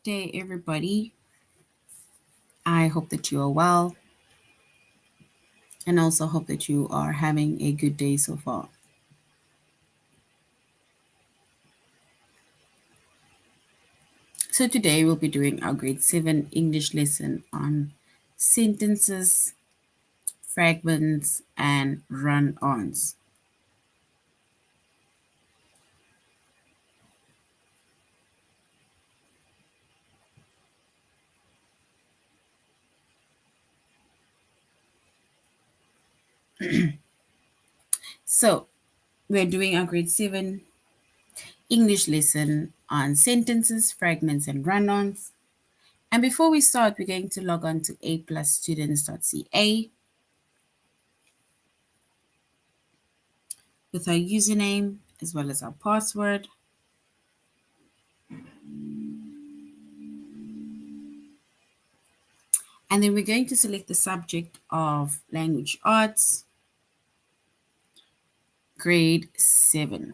day, everybody. I hope that you are well and also hope that you are having a good day so far. So, today we'll be doing our grade 7 English lesson on sentences, fragments, and run ons. So, we're doing our grade 7 English lesson on sentences, fragments, and run ons. And before we start, we're going to log on to aplusstudents.ca with our username as well as our password. And then we're going to select the subject of language arts, grade 7.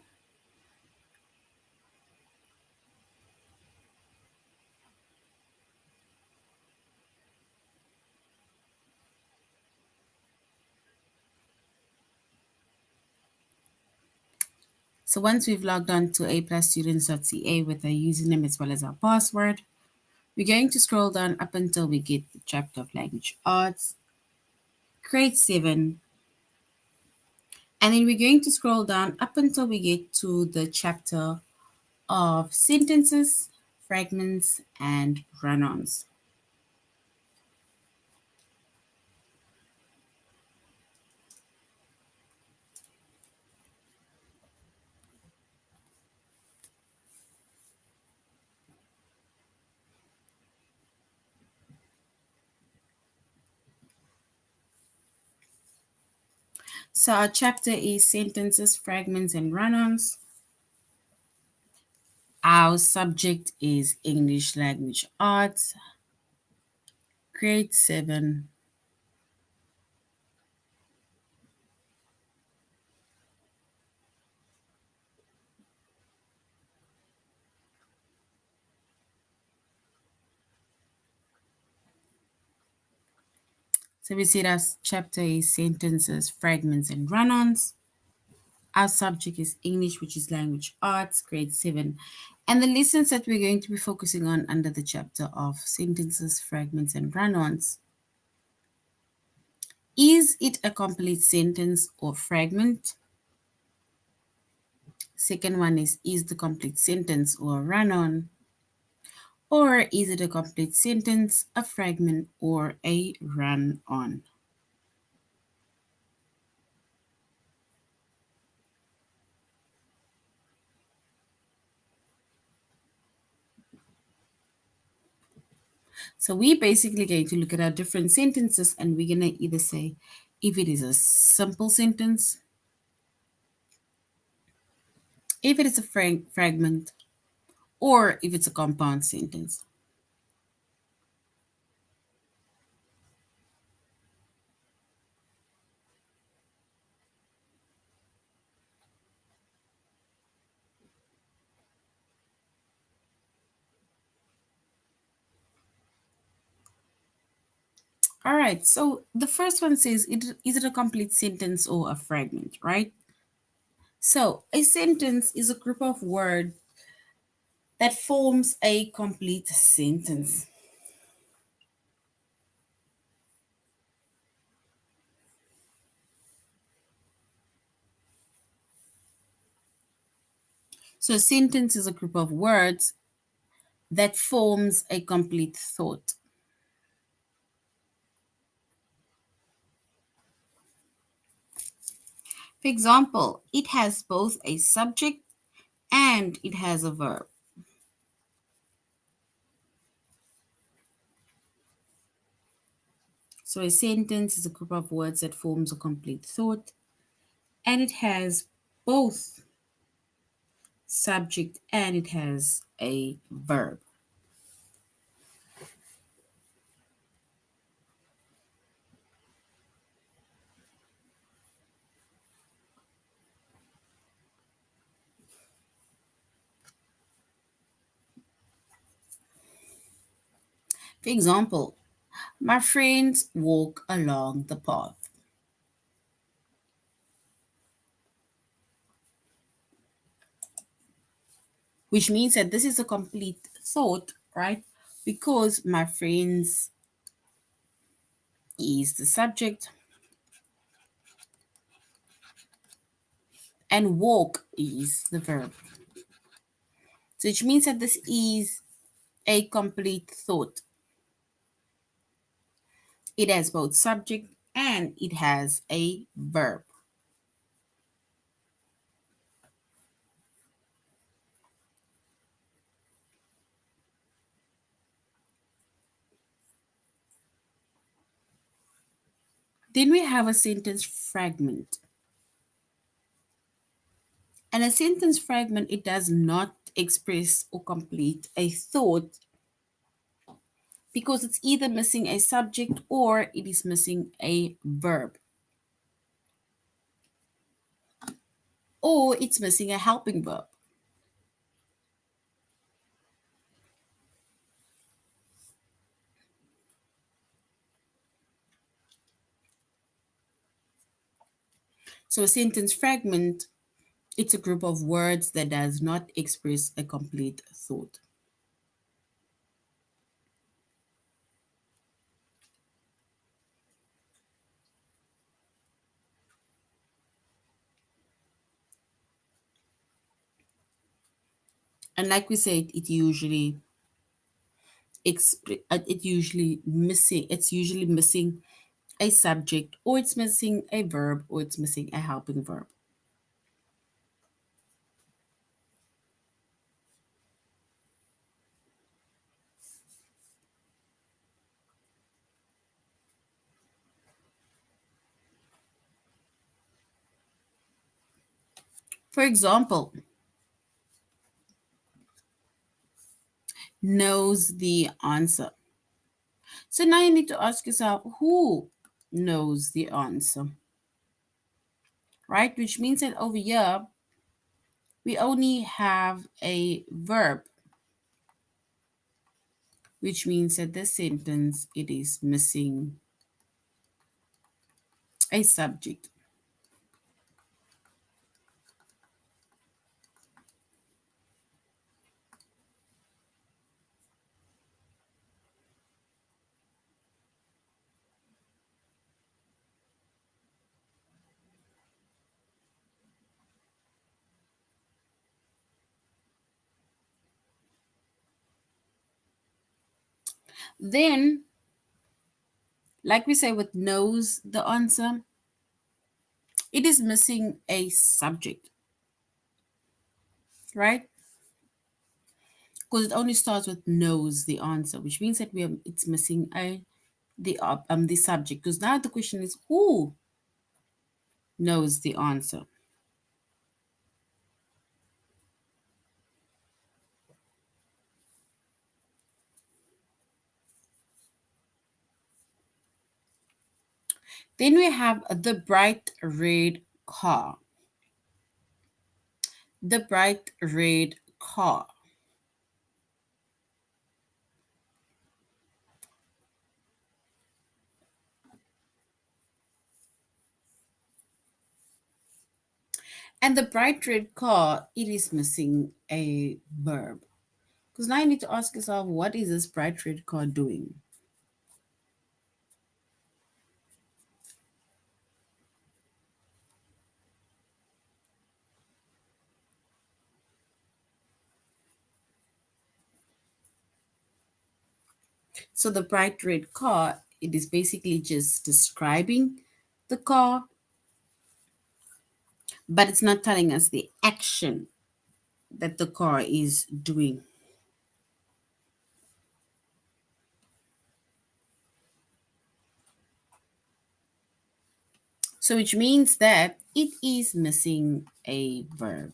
So once we've logged on to aplusstudents.ca with our username as well as our password, we're going to scroll down up until we get the chapter of language arts, grade 7. And then we're going to scroll down up until we get to the chapter of sentences, fragments, and run-ons. So our chapter is sentences, fragments, and run-ons. Our subject is English language arts, grade 7. So we see that chapter is sentences, fragments, and run-ons. Our subject is English, which is language arts, grade 7. And the lessons that we're going to be focusing on under the chapter of sentences, fragments, and run-ons. Is it a complete sentence or fragment? Second one is the complete sentence or a run-on? Or is it a complete sentence, a fragment, or a run-on? So we're basically going to look at our different sentences and we're going to either say if it is a simple sentence, if it is a fragment, or if it's a compound sentence. All right, so the first one says, is it a complete sentence or a fragment, right? So a sentence is a group of words that forms a complete sentence. So a sentence is a group of words that forms a complete thought. For example, it has both a subject and it has a verb. So a sentence is a group of words that forms a complete thought, and it has both subject and it has a verb. For example, my friends walk along the path, which means that this is a complete thought, right? Because my friends is the subject and walk is the verb. So which means that this is a complete thought. It has both subject and it has a verb. Then we have a sentence fragment. And a sentence fragment, it does not express or complete a thought because it's either missing a subject or it is missing a verb or it's missing a helping verb. So a sentence fragment, it's a group of words that does not express a complete thought. And like we said, it's usually missing a subject or it's missing a verb or it's missing a helping verb. For example, knows the answer. So now you need to ask yourself who knows the answer, right? Which means that over here we only have a verb, which means that this sentence it is missing a subject. Then, like we say with knows the answer, it is missing a subject, right? Because it only starts with knows the answer, which means that it's missing the subject. Because now the question is who knows the answer. Then we have the bright red car. The bright red car. And the bright red car, it is missing a verb. Because now you need to ask yourself, what is this bright red car doing? So the bright red car, it is basically just describing the car, but it's not telling us the action that the car is doing. So which means that it is missing a verb.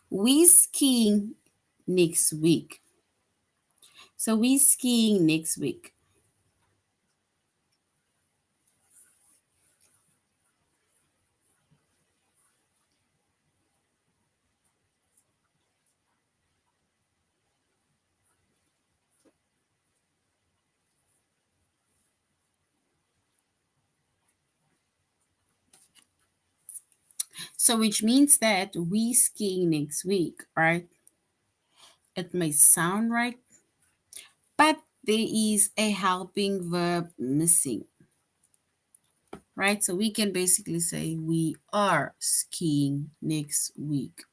We skiing next week. So we skiing next week. So which means that we skiing next week, right? It may sound right, but there is a helping verb missing, right? So we can basically say we are skiing next week,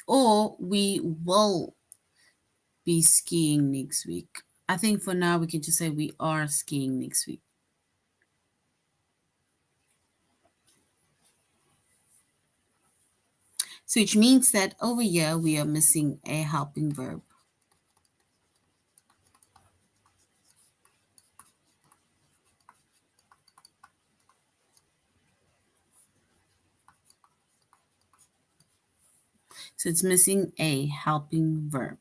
or we will be skiing next week. I think for now we can just say we are skiing next week. So which means that over here we are missing a helping verb. So it's missing a helping verb.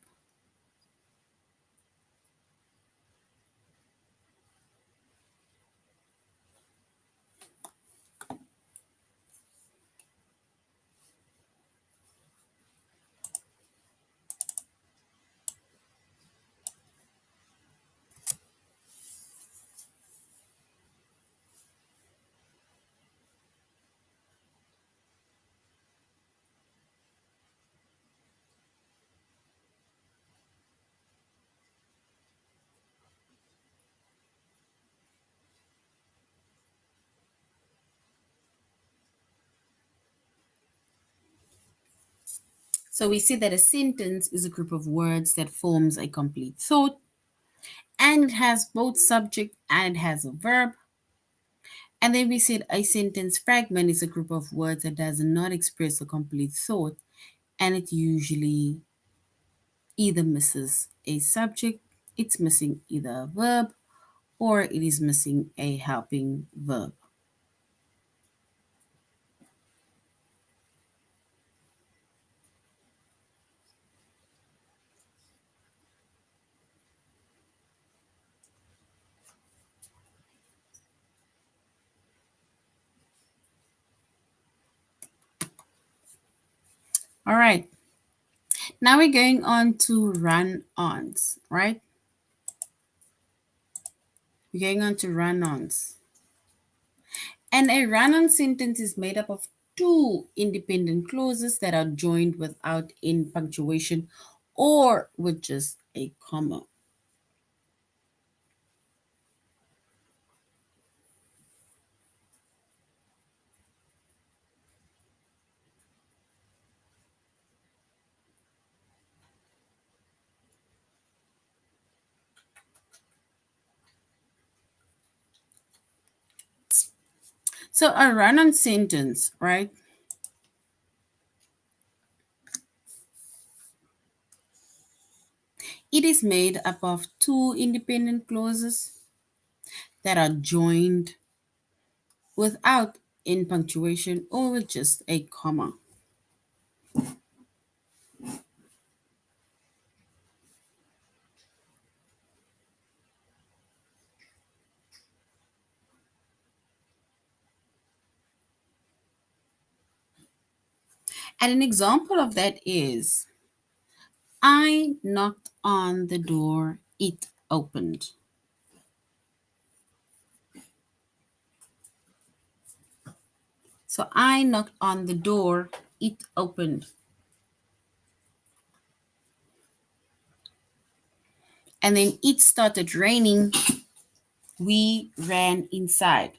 So we see that a sentence is a group of words that forms a complete thought, and it has both subject and it has a verb. And then we said a sentence fragment is a group of words that does not express a complete thought, and it usually either misses a subject, it's missing either a verb, or it is missing a helping verb. All right, now we're going on to run-ons, right? We're going on to run-ons. And a run-on sentence is made up of two independent clauses that are joined without in punctuation or with just a comma. So a run-on sentence, right? It is made up of two independent clauses that are joined without in punctuation or with just a comma. And an example of that is I knocked on the door, it opened. So I knocked on the door, it opened. And then it started raining, we ran inside.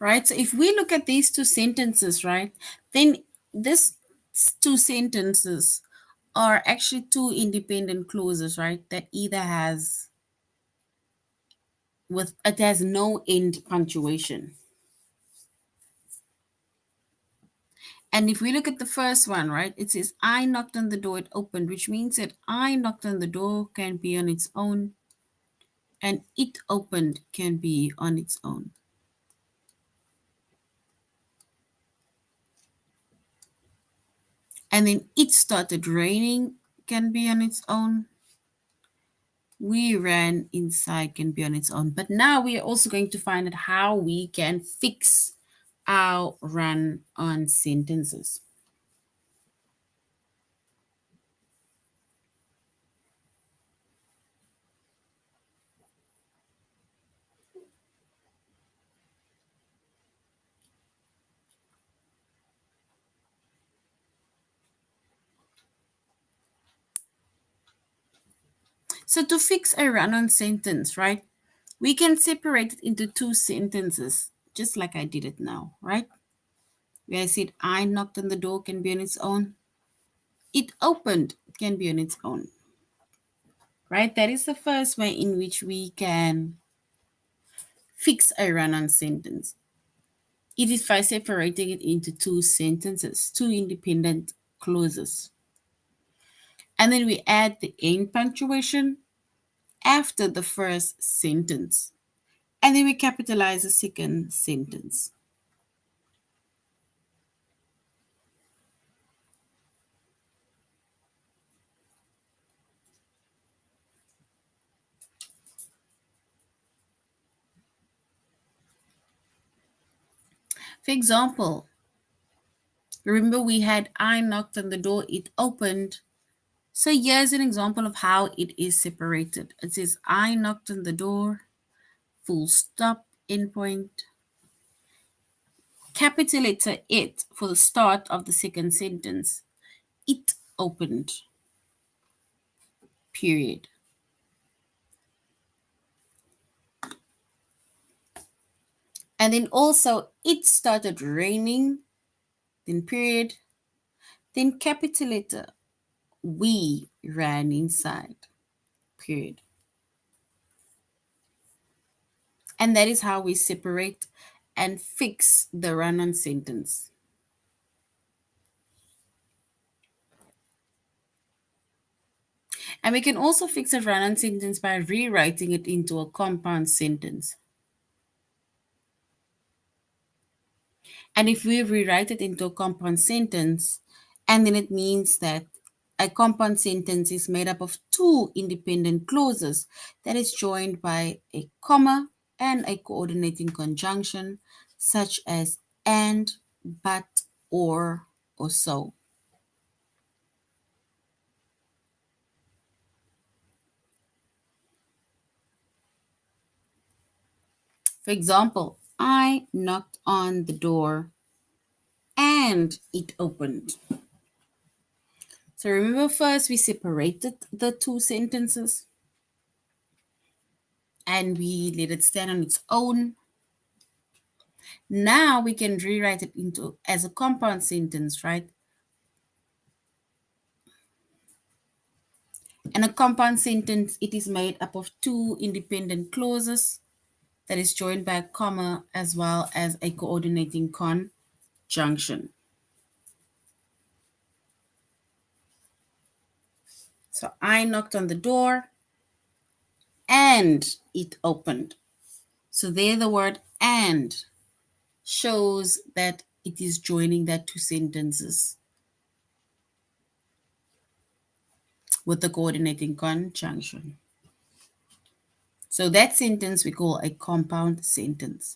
Right? So if we look at these two sentences, right, then this two sentences are actually two independent clauses, right, that either has with it has no end punctuation. And if we look at the first one, right, it says, I knocked on the door, it opened, which means that I knocked on the door can be on its own, and it opened can be on its own. And then it started raining can be on its own. We ran inside can be on its own. But now we are also going to find out how we can fix our run-on sentences. So to fix a run-on sentence, right, we can separate it into two sentences, just like I did it now, right? Where I said, I knocked on the door can be on its own. It opened can be on its own, right? That is the first way in which we can fix a run-on sentence. It is by separating it into two sentences, two independent clauses. And then we add the end punctuation after the first sentence. And then we capitalize the second sentence. For example, remember we had I knocked on the door, it opened. So here's an example of how it is separated. It says I knocked on the door, full stop, endpoint, capital letter it for the start of the second sentence. It opened, period. And then also it started raining, then period, then capital letter. We ran inside, period. And that is how we separate and fix the run-on sentence. And we can also fix a run-on sentence by rewriting it into a compound sentence. And if we rewrite it into a compound sentence, and then it means that a compound sentence is made up of two independent clauses that is joined by a comma and a coordinating conjunction, such as and, but, or so. For example, I knocked on the door and it opened. So remember, first we separated the two sentences and we let it stand on its own. Now we can rewrite it into as a compound sentence, right? And a compound sentence, it is made up of two independent clauses that is joined by a comma as well as a coordinating conjunction. So I knocked on the door and it opened. So there the word and shows that it is joining that two sentences with the coordinating conjunction. So that sentence we call a compound sentence.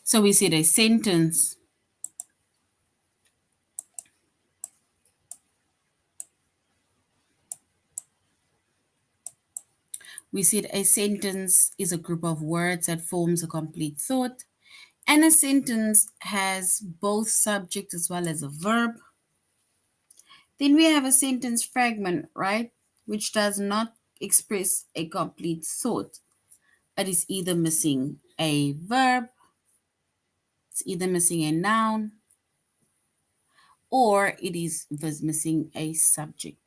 So we said a sentence we said a sentence is a group of words that forms a complete thought, and a sentence has both subject as well as a verb. Then we have a sentence fragment, right, which does not express a complete thought, but is either missing a verb, it's either missing a noun, or it is missing a subject.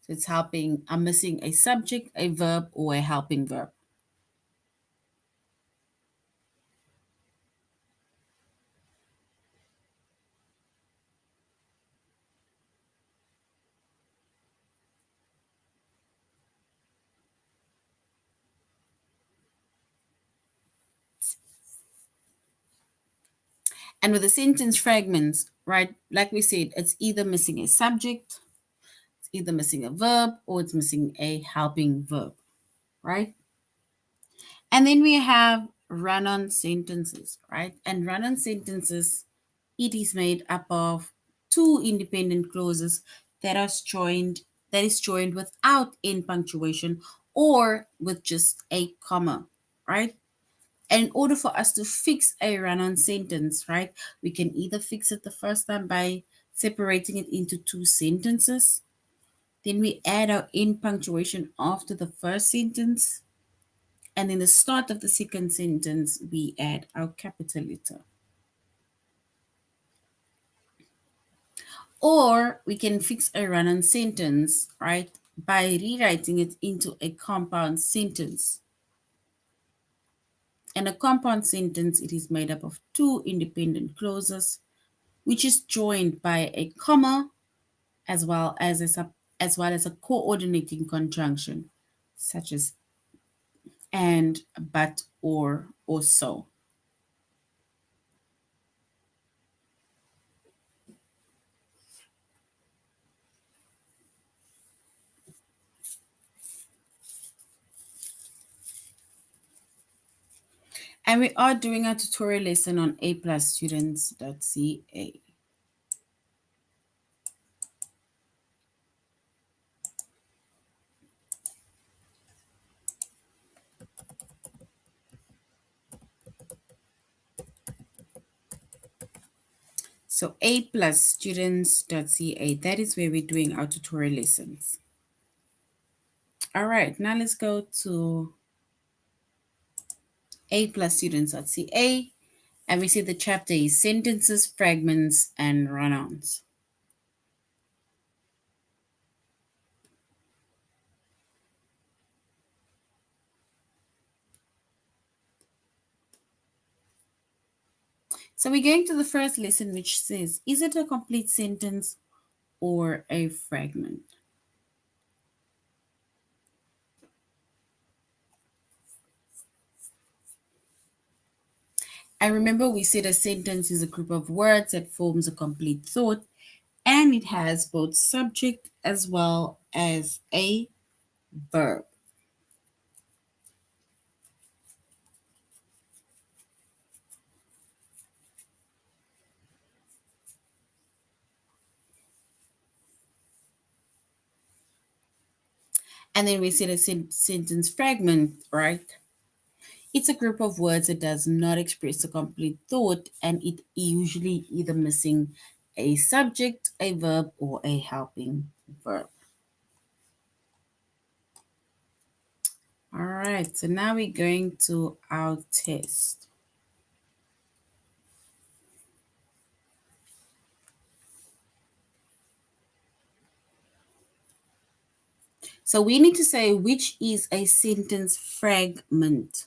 So it's helping, I'm missing a subject, a verb, or a helping verb. And with the sentence fragments, right, like we said, it's either missing a subject, it's either missing a verb, or it's missing a helping verb, right? And then we have run on sentences, right? And run on sentences, it is made up of two independent clauses that are joined that is joined without end punctuation or with just a comma, right? And in order for us to fix a run-on sentence, right, we can either fix it the first time by separating it into two sentences. Then we add our end punctuation after the first sentence. And in the start of the second sentence, we add our capital letter. Or we can fix a run-on sentence, right, by rewriting it into a compound sentence. And a compound sentence, it is made up of two independent clauses, which is joined by a comma as well as a coordinating conjunction, such as and, but, or so. And we are doing a tutorial lesson on aplusstudents.ca. So aplusstudents.ca, that is where we're doing our tutorial lessons. All right, now let's go to aplusstudents.ca, and we see the chapter is sentences, fragments, and run-ons. So we're going to the first lesson, which says, is it a complete sentence or a fragment? I remember we said a sentence is a group of words that forms a complete thought, and it has both subject as well as a verb. And then we said a sentence fragment, right? It's a group of words that does not express a complete thought, and it usually either missing a subject, a verb, or a helping verb. All right, so now we're going to our test. So we need to say which is a sentence fragment.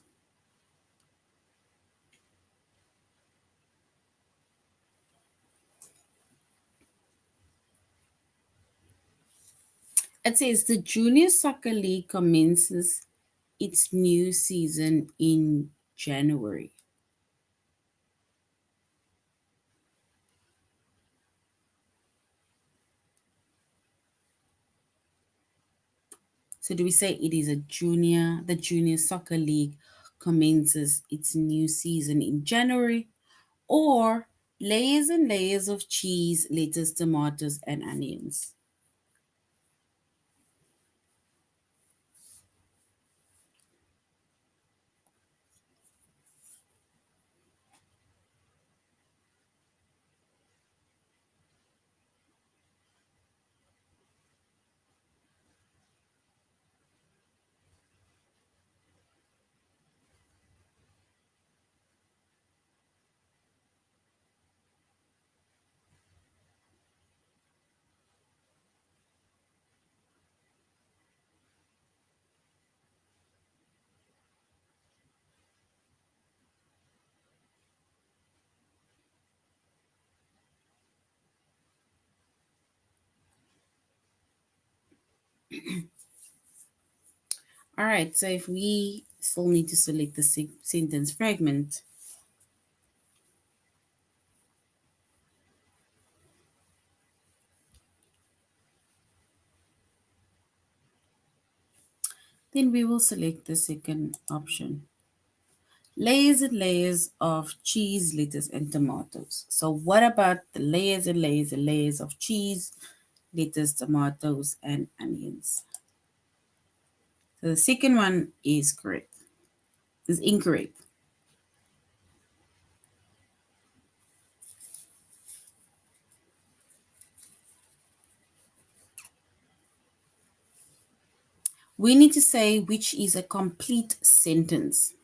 It says the Junior Soccer League commences its new season in January. So do we say it is the Junior Soccer League commences its new season in January, or layers and layers of cheese, lettuce, tomatoes, and onions? All right, so if we still need to select the sentence fragment, then we will select the second option. Layers and layers of cheese, lettuce, and tomatoes. So what about the layers and layers and layers of cheese, lettuce, tomatoes, and onions? So the second one is correct, is incorrect. We need to say which is a complete sentence.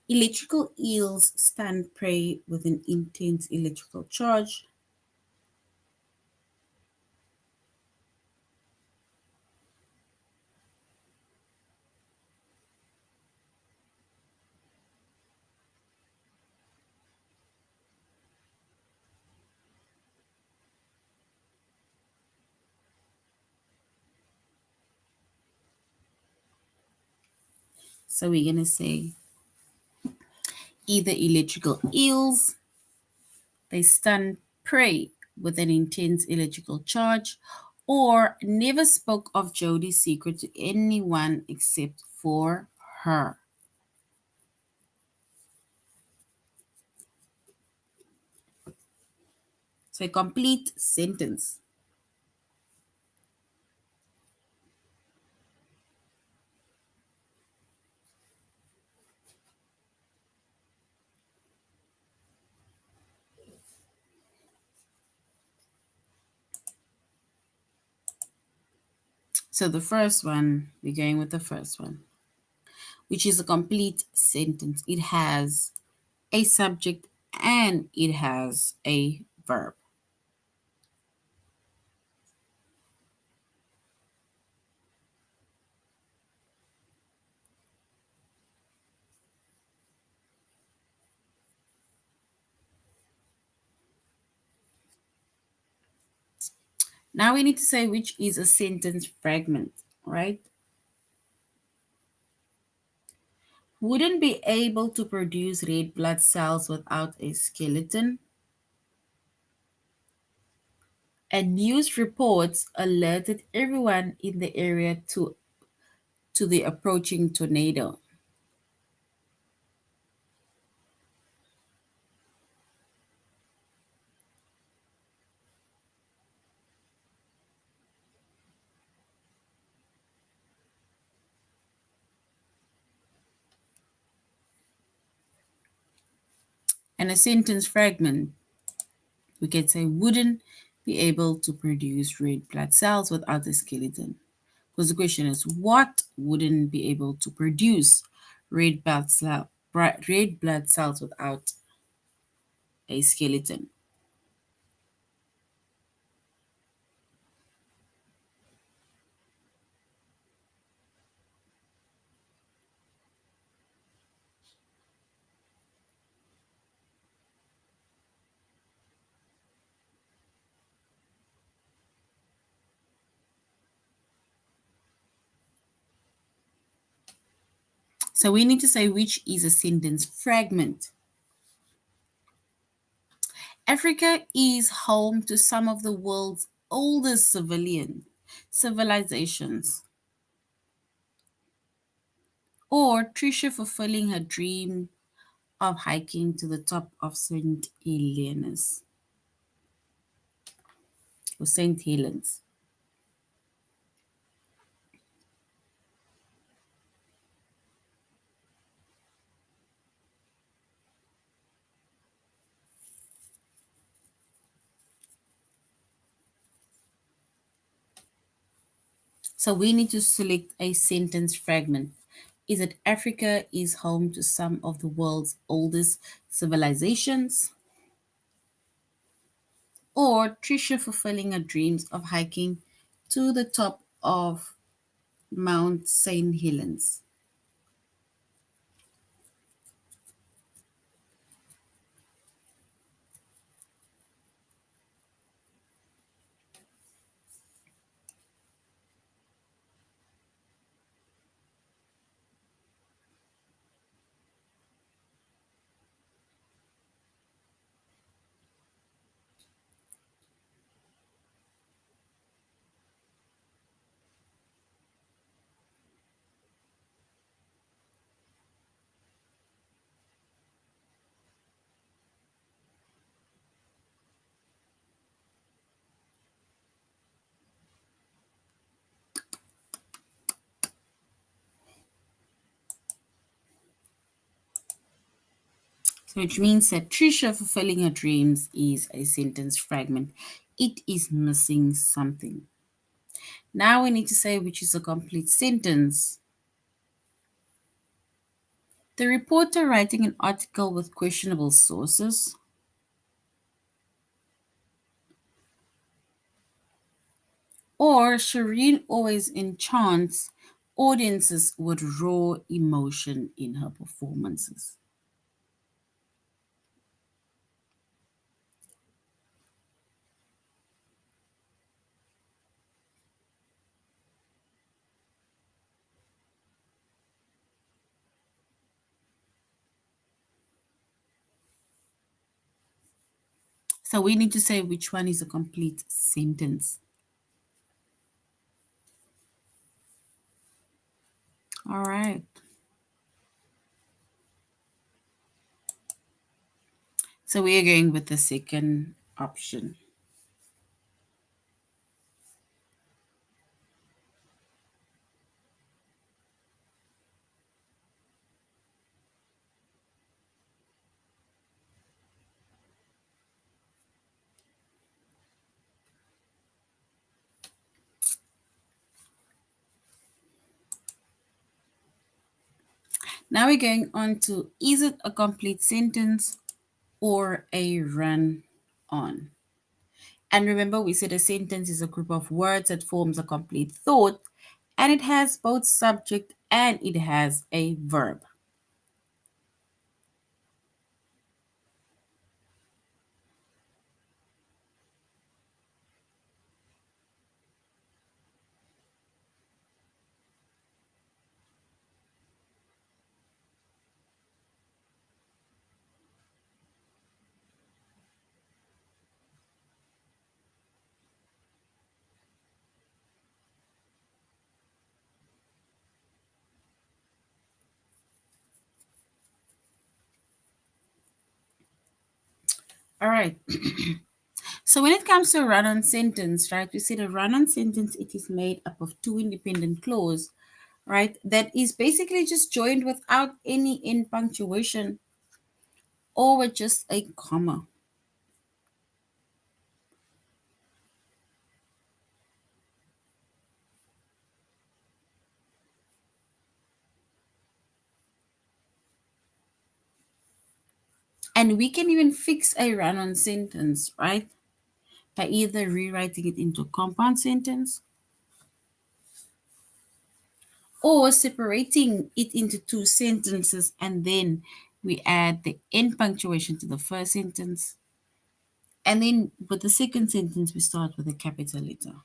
Electrical eels stand prey with an intense electrical charge. So we're going to say either electrical eels, they stun prey with an intense electrical charge, or never spoke of Jodie's secret to anyone except for her. So a complete sentence. So the first one, we're going with the first one, which is a complete sentence. It has a subject and it has a verb. Now we need to say which is a sentence fragment, right? Wouldn't be able to produce red blood cells without a skeleton. And news reports alerted everyone in the area to the approaching tornado. And a sentence fragment, we can say, wouldn't be able to produce red blood cells without a skeleton. Because the question is, what wouldn't be able to produce red blood cells without a skeleton? So we need to say which is a sentence fragment. Africa is home to some of the world's oldest civilizations. Or Trisha fulfilling her dream of hiking to the top of St. Helena's or St. Helens. So we need to select a sentence fragment. Is it Africa is home to some of the world's oldest civilizations? Or Trisha fulfilling her dreams of hiking to the top of Mount St. Helens? So which means that Trisha fulfilling her dreams is a sentence fragment. It is missing something. Now we need to say which is a complete sentence. The reporter writing an article with questionable sources, or Shireen always enchants audiences with raw emotion in her performances. So we need to say which one is a complete sentence. All right. So we are going with the second option. Now we're going on to, is it a complete sentence or a run on? And remember, we said a sentence is a group of words that forms a complete thought, and it has both subject and it has a verb. All right. So when it comes to a run-on sentence, right, we said a run-on sentence, it is made up of two independent clauses, right, that is basically just joined without any end punctuation or with just a comma. And we can even fix a run-on sentence, right, by either rewriting it into a compound sentence or separating it into two sentences, and then we add the end punctuation to the first sentence. And then with the second sentence, we start with a capital letter.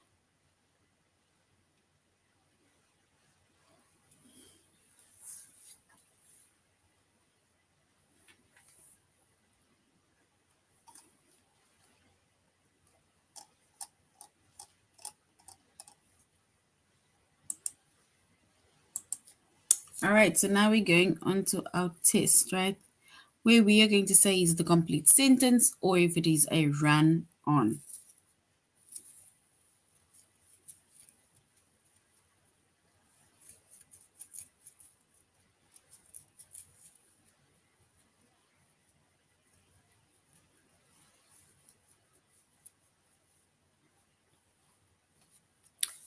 All right, so now we're going on to our test, right? Where we are going to say is the complete sentence or if it is a run on.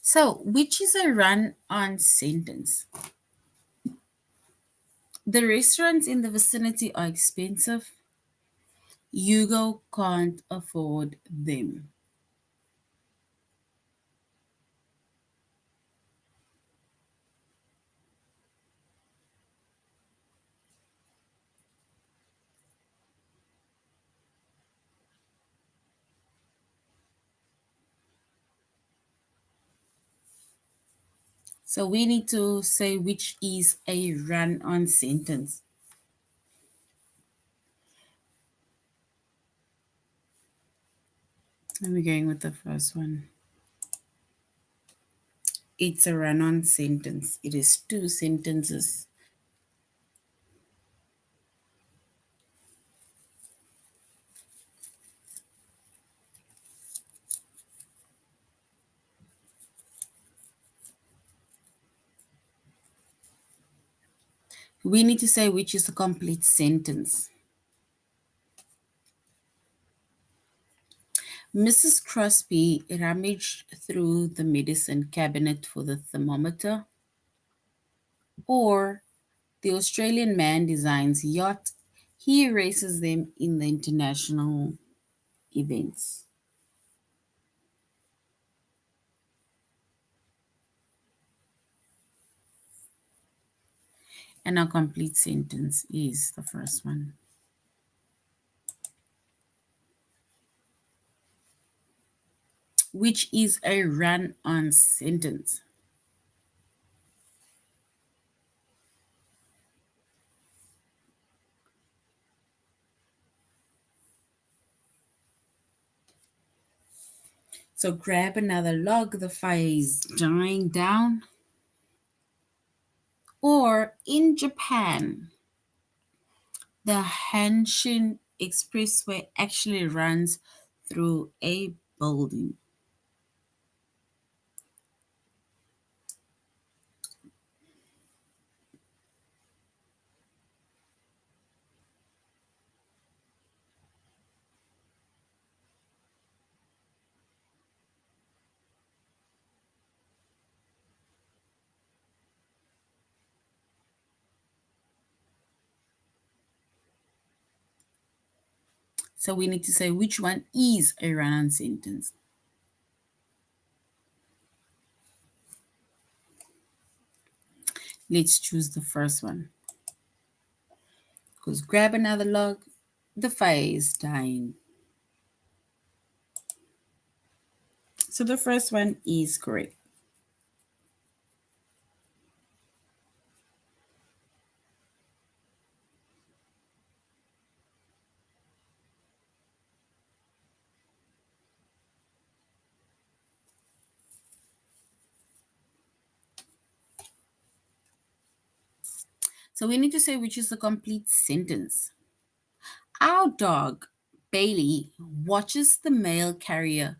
So, which is a run on sentence? The restaurants in the vicinity are expensive. Hugo can't afford them. So we need to say which is a run on sentence. And we're going with the first one. It's a run on sentence. It is two sentences. We need to say which is a complete sentence. Mrs. Crosby rummaged through the medicine cabinet for the thermometer, or the Australian man designs yacht, he races them in the international events. And our complete sentence is the first one, which is a run on sentence. So grab another log, the fire is dying down. Or in Japan, the Hanshin Expressway actually runs through a building. So we need to say which one is a run on sentence. Let's choose the first one. Because grab another log, the fire is dying. So the first one is correct. So we need to say which is the complete sentence. Our dog, Bailey, watches the mail carrier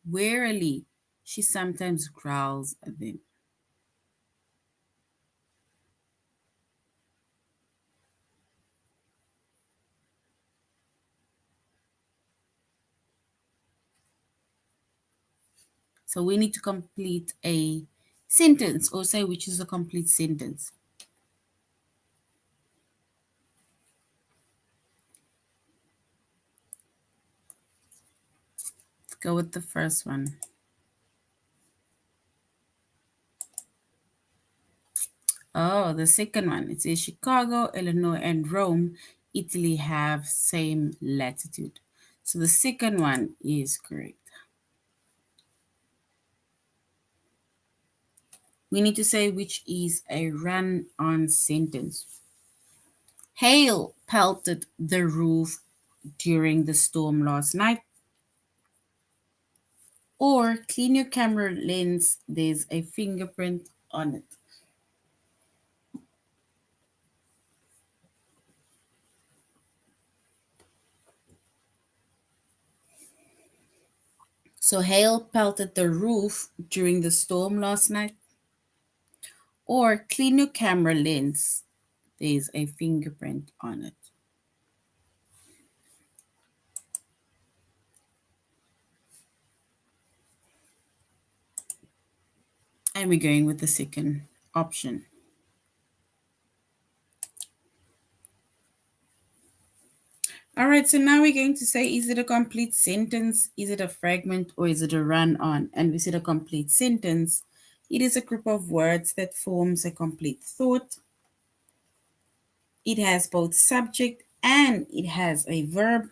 warily. She sometimes growls at them. So we need to complete a sentence or say which is a complete sentence. Let's go with the first one. Oh, the second one. It says Chicago, Illinois, and Rome, Italy have same latitude. So the second one is correct. We need to say which is a run-on sentence. Hail pelted the roof during the storm last night. Or clean your camera lens, there's a fingerprint on it. So hail pelted the roof during the storm last night. Or clean your camera lens, there's a fingerprint on it. And we're going with the second option. All right, so now we're going to say, is it a complete sentence, is it a fragment, or is it a run-on? And we said a complete sentence. It is a group of words that forms a complete thought. It has both subject and it has a verb.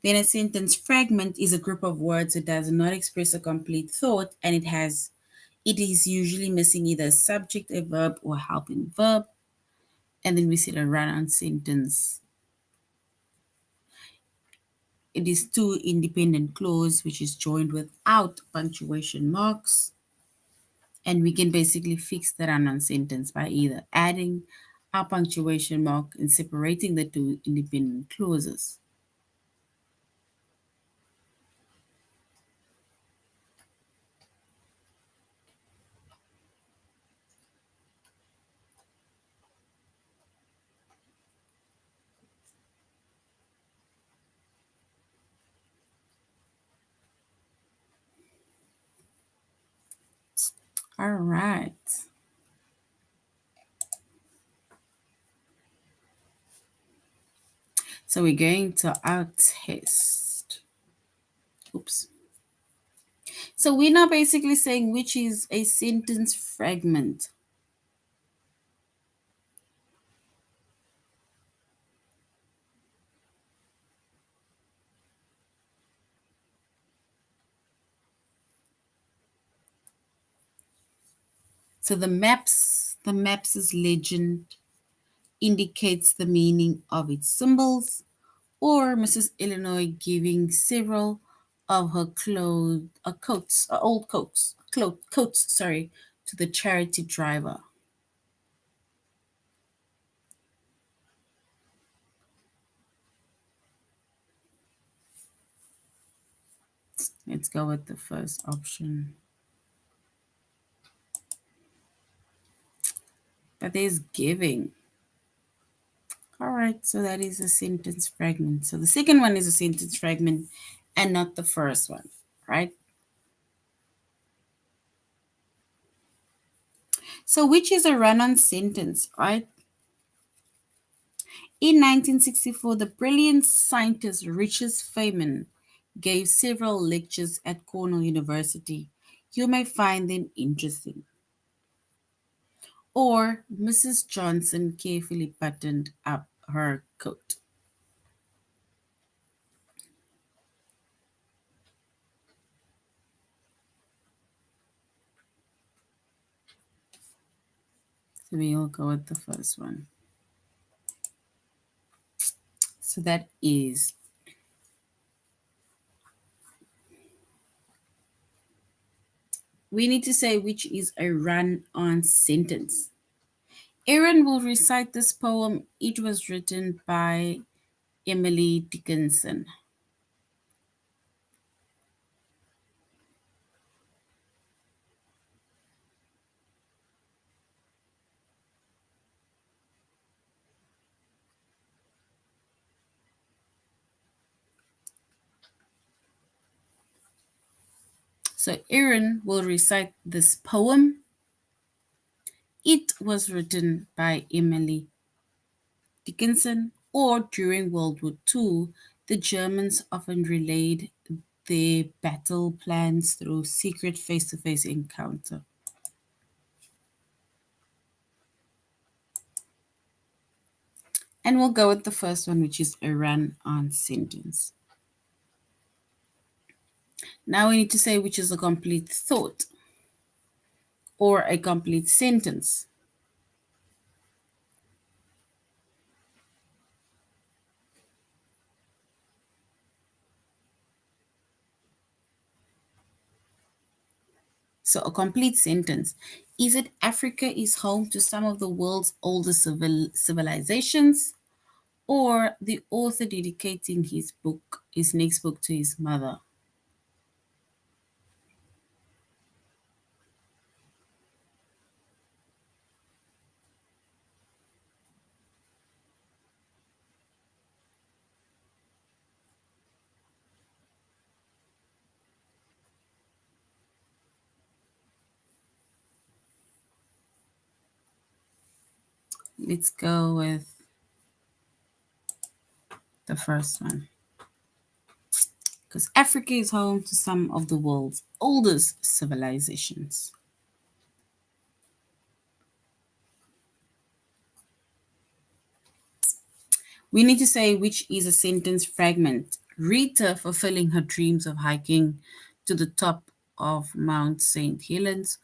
Then a sentence fragment is a group of words that does not express a complete thought, and it is usually missing either a subject, a verb, or a helping verb. And then we said a run-on sentence. It is two independent clause which is joined without punctuation marks. And we can basically fix the run-on sentence by either adding a punctuation mark and separating the two independent clauses. All right. So we're going to our test. Oops. So we're now basically saying which is a sentence fragment. So the maps' legend indicates the meaning of its symbols, or Mrs. Illinois giving several of her coats, to the charity driver. Let's go with the first option. But there's giving. All right, so that is a sentence fragment. So the second one is a sentence fragment and not the first one, right? So which is a run-on sentence, right? In 1964, the brilliant scientist Richard Feynman gave several lectures at Cornell University. You may find them interesting. Or Mrs. Johnson carefully buttoned up her coat. So we will go with the first one. So that is, we need to say which is a run-on sentence. Aaron will recite this poem. It was written by Emily Dickinson. So Aaron will recite this poem. It was written by Emily Dickinson, or during World War II, the Germans often relayed their battle plans through secret face to face encounter. And we'll go with the first one, which is a run on sentence. Now we need to say which is a complete thought or a complete sentence. So, a complete sentence. Is it Africa is home to some of the world's oldest civilizations? Or the author dedicating his next book to his mother? Let's go with the first one. Because Africa is home to some of the world's oldest civilizations. We need to say which is a sentence fragment. Rita fulfilling her dreams of hiking to the top of Mount St. Helens,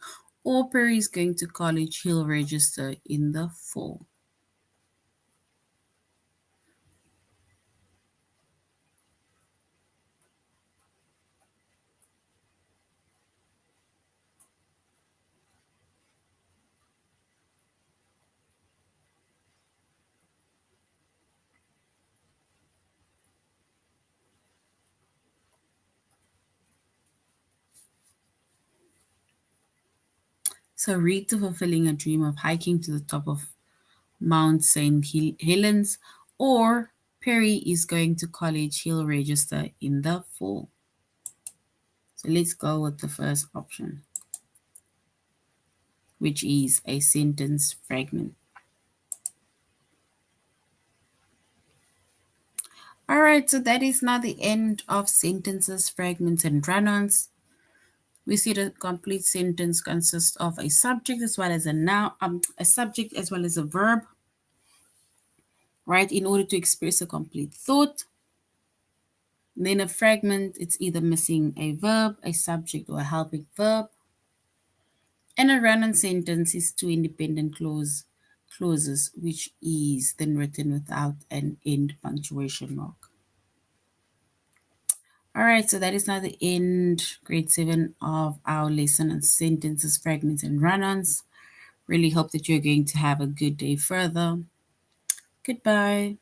or Perry's going to college, he'll register in the fall. So Rita fulfilling a dream of hiking to the top of Mount St. Helens, or Perry is going to college, he'll register in the fall. So let's go with the first option. which is a sentence fragment. All right, so that is now the end of sentences, fragments, and run-ons. We see the complete sentence consists of a subject as well as a noun, a subject as well as a verb, right? In order to express a complete thought. Then a fragment, it's either missing a verb, a subject, or a helping verb. And a run-on sentence is two independent clauses, which is then written without an end punctuation mark. All right, so that is now the end, grade 7 of our lesson on sentences, fragments, and run-ons. Really hope that you're going to have a good day further. Goodbye.